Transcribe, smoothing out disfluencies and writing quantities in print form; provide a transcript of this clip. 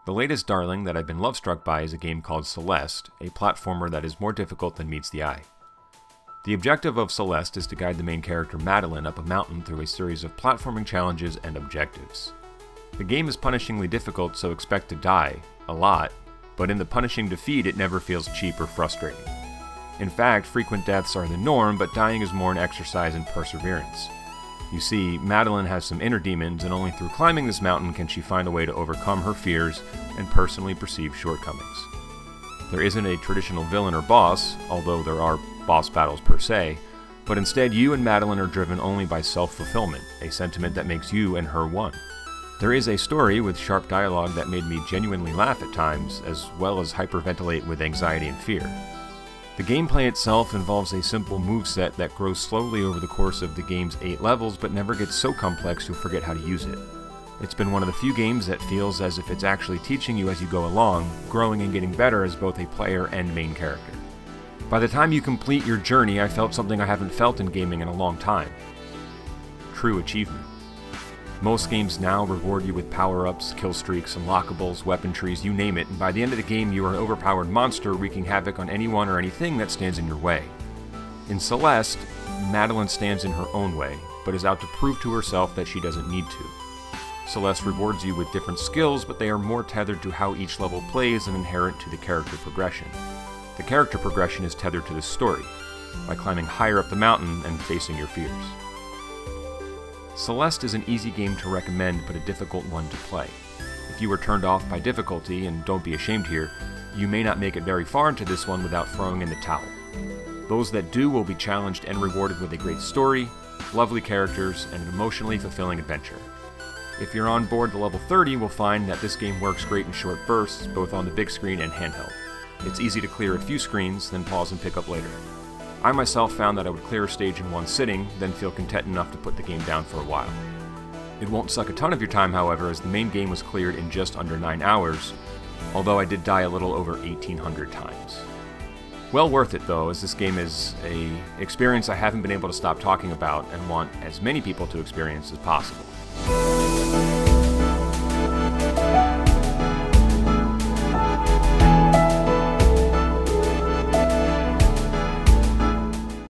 The latest darling that I've been love-struck by is a game called Celeste, a platformer that is more difficult than meets the eye. The objective of Celeste is to guide the main character Madeline up a mountain through a series of platforming challenges and objectives. The game is punishingly difficult, so expect to die, a lot, but in the punishing defeat it never feels cheap or frustrating. In fact, frequent deaths are the norm, but dying is more an exercise in perseverance. You see, Madeline has some inner demons, and only through climbing this mountain can she find a way to overcome her fears and personally perceive shortcomings. There isn't a traditional villain or boss, although there are boss battles per se, but instead you and Madeline are driven only by self-fulfillment, a sentiment that makes you and her one. There is a story with sharp dialogue that made me genuinely laugh at times, as well as hyperventilate with anxiety and fear. The gameplay itself involves a simple moveset that grows slowly over the course of the game's 8 levels, but never gets so complex you'll forget how to use it. It's been one of the few games that feels as if it's actually teaching you as you go along, growing and getting better as both a player and main character. By the time you complete your journey, I felt something I haven't felt in gaming in a long time. True achievement. Most games now reward you with power-ups, kill streaks, unlockables, weapon trees, you name it, and by the end of the game you are an overpowered monster wreaking havoc on anyone or anything that stands in your way. In Celeste, Madeline stands in her own way, but is out to prove to herself that she doesn't need to. Celeste rewards you with different skills, but they are more tethered to how each level plays and inherent to the character progression. The character progression is tethered to the story, by climbing higher up the mountain and facing your fears. Celeste is an easy game to recommend, but a difficult one to play. If you are turned off by difficulty, and don't be ashamed here, you may not make it very far into this one without throwing in the towel. Those that do will be challenged and rewarded with a great story, lovely characters, and an emotionally fulfilling adventure. If you're on board to level 30, will find that this game works great in short bursts, both on the big screen and handheld. It's easy to clear a few screens, then pause and pick up later. I myself found that I would clear a stage in one sitting, then feel content enough to put the game down for a while. It won't suck a ton of your time, however, as the main game was cleared in just under 9 hours, although I did die a little over 1,800 times. Well worth it though, as this game is an experience I haven't been able to stop talking about and want as many people to experience as possible.